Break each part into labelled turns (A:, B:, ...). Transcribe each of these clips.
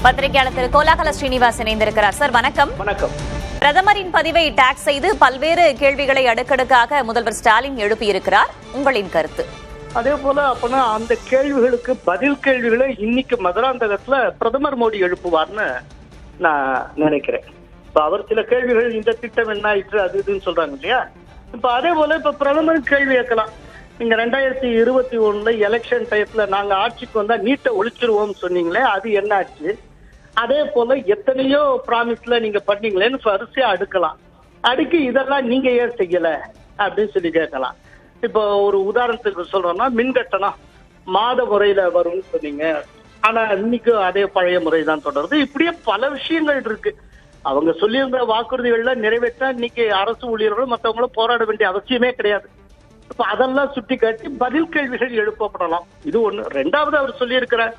A: பத்திரிகையாளர் திரு கோலாகல ஸ்ரீனிவாஸ் இணைந்திருக்கிறார். சார் வணக்கம்.
B: வணக்கம்.
A: பிரதமரின் பதிவை டாக்ஸ் செய்து பல்வேறு கேள்விகளை அடுக்கடுக்காக முதல்வர் ஸ்டாலின் எழுப்பியிருக்கிறார். உங்களின் கருத்து?
B: அதே போல அப்பனா அந்த கேள்விகளுக்கு பதில் கேள்விகளை இன்னைக்கு மதுராந்தகத்துல பிரதமர் மோடி எழுப்புவார்னு நான் நினைக்கிறேன். இப்ப அவர் சில கேள்விகள் இந்த திட்டம் என்ன ஆயிற்று அது இதுன்னு சொல்றாங்க இல்லையா. இப்ப அதே போல இப்ப பிரதமர் கேள்வி கேட்கலாம். நீங்க 2021 எலெக்ஷன் டயத்துல நாங்க ஆட்சிக்கு வந்தா நீட்டை ஒழிச்சிருவோம் சொன்னீங்களே, அது என்ன ஆச்சு? அதே போல எத்தனையோ ப்ராமிஸ்ல நீங்க பண்ணீங்களேன்னு வரிசையா அடுக்கலாம். அடுக்கி இதெல்லாம் நீங்க ஏன் செய்யல அப்படின்னு சொல்லி கேட்கலாம். இப்போ ஒரு உதாரணத்துக்கு சொல்றோம்னா, மின் கட்டணம் மாத முறையில வரும்னு சொன்னீங்க, ஆனா இன்னைக்கு அதே பழைய முறை தான் தொடருது. இப்படியே பல விஷயங்கள் இருக்கு. அவங்க சொல்லியிருந்த வாக்குறுதிகள்ல நிறைவேற்ற இன்னைக்கு அரசு ஊழியர்களும் மற்றவங்களும் போராட வேண்டிய அவசியமே கிடையாது. இப்ப அதெல்லாம் சுட்டி காட்டி பதில் கேள்விகள் எழுப்பப்படலாம். இது ஒண்ணு. ரெண்டாவது அவர் சொல்லியிருக்கிறார்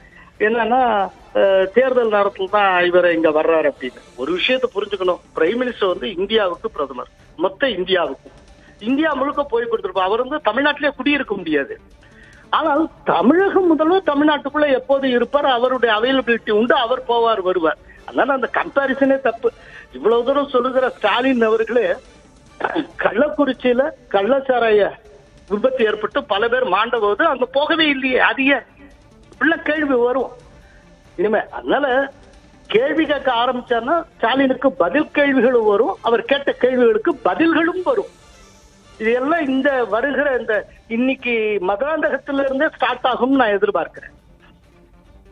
B: என்னன்னா, தேர்தல் நேரத்தில் தான் இவர் இங்க வர்றாரு அப்படின்னு. ஒரு விஷயத்தை புரிஞ்சுக்கணும். பிரைம் மினிஸ்டர் வந்து இந்தியாவுக்கு பிரதமர், மொத்த இந்தியாவுக்கும். இந்தியா முழுக்க போய் கொடுத்திருப்பார். அவர் வந்து தமிழ்நாட்டிலே குடியிருக்க முடியாது. ஆனால் தமிழக முதல்வர் தமிழ்நாட்டுக்குள்ள எப்போது இருப்பார், அவருடைய அவைலபிலிட்டி உண்டு, அவர் போவார் வருவார். அதனால அந்த கம்பாரிசனே தப்பு. இவ்வளவு தூரம் சொல்லுகிற ஸ்டாலின் அவர்களே கள்ளக்குறிச்சியில கள்ளச்சாராய விபத்து ஏற்பட்டு பல பேர் மாண்ட போது அங்க போகவே இல்லையே, அது ஏன்? உள்ள கேள்வி வரும் இனிமே. அதனால கேள்வி கேட்க ஆரம்பிச்சார்னா ஸ்டாலினுக்கு பதில் கேள்விகளும் வரும், அவர் கேட்ட கேள்விகளுக்கு பதில்களும் வரும். இது எல்லாம் இந்த வருகிற இந்த இன்னைக்கு மதுராந்தகத்தில இருந்தே ஸ்டார்ட் ஆகும் நான் எதிர்பார்க்கிறேன்.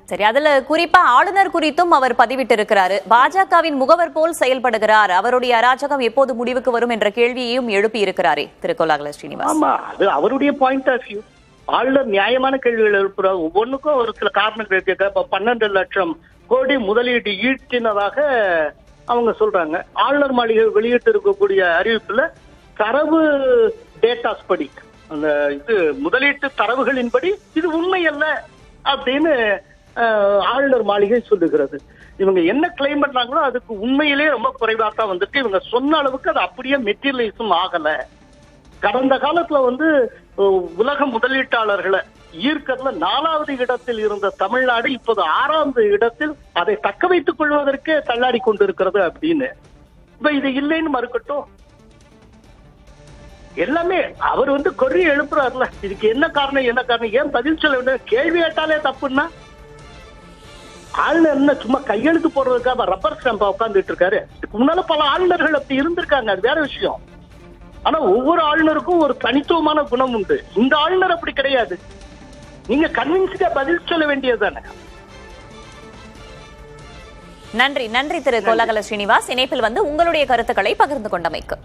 A: சரி, அதுல குறிப்பா ஆளுநர் குறித்தும் அவர் பதிவிட்டு இருக்கிறாரு. பாஜகவின் முகவர் போல் செயல்படுகிறார், அவருடைய அராஜகம் எப்போது முடிவுக்கு வரும் என்ற கேள்வியையும் எழுப்பி இருக்கிறாரே திரு கோலாகல ஸ்ரீனிவாஸ்.
B: ஆமா, அது அவருடைய பாயிண்ட் ஆஃப் வியூ. ஆளுநர் நியாயமான கேள்விகள் எழுப்புறாரு. ஒவ்வொன்றுக்கும் ஒரு சில காரணங்கள் கேட்க. இப்ப 12 லட்சம் கோடி முதலீடு ஈட்டினதாக அவங்க சொல்றாங்க. ஆளுநர் மாளிகை வெளியிட்டு இருக்கக்கூடிய அறிவிப்புல தரவு டேட்டாஸ் படி, அந்த இது முதலீட்டு தரவுகளின்படி இது உண்மை அல்ல அப்படின்னு ஆளுநர் மாளிகை சொல்லுகிறது. இவங்க என்ன கிளைம் பண்றாங்களோ அதுக்கு உண்மையிலே ரொம்ப குறைவா தான் வந்திருக்கு. இவங்க சொன்ன அளவுக்கு அது அப்படியே மெட்டீரியலைஸும் ஆகல. கடந்த காலத்துல வந்து உலக முதலீட்டாளர்களை ஈர்க்கறதுல 4வது இடத்தில் இருந்த தமிழ்நாடு இப்போது 6வது இடத்தில் அதை தக்க வைத்துக் கொள்வதற்கே தள்ளாடி கொண்டிருக்கிறது அப்படின்னு. இப்ப இது இல்லைன்னு மறுக்கட்டும். எல்லாமே அவர் வந்து கொறி எழுப்புறாருல, இதுக்கு என்ன காரணம் என்ன காரணம், ஏன் பதில் சொல்ல வேண்டும்? கேள்வி கேட்டாலே தப்புன்னா ஆளுநர் என்ன சும்மா கையெழுத்து போடுறதுக்காக ரப்பர் ஸ்டாம்பா உட்கார்ந்துட்டு இருக்காரு? இதுக்கு முன்னால பல ஆளுநர்கள் அப்படி இருந்திருக்காங்க, அது வேற விஷயம். ஆனா ஒவ்வொரு ஆளுநருக்கும் ஒரு தனித்துவமான குணம் உண்டு. இந்த ஆளுநர் அப்படி கிடையாது. நீங்க கன்வின்ஸ்டா பதில் சொல்ல வேண்டியதுதானே.
A: நன்றி திரு கோலாகல ஸ்ரீனிவாஸ், இணைப்பில் வந்து உங்களுடைய கருத்துக்களை பகிர்ந்து கொண்டமைக்கு.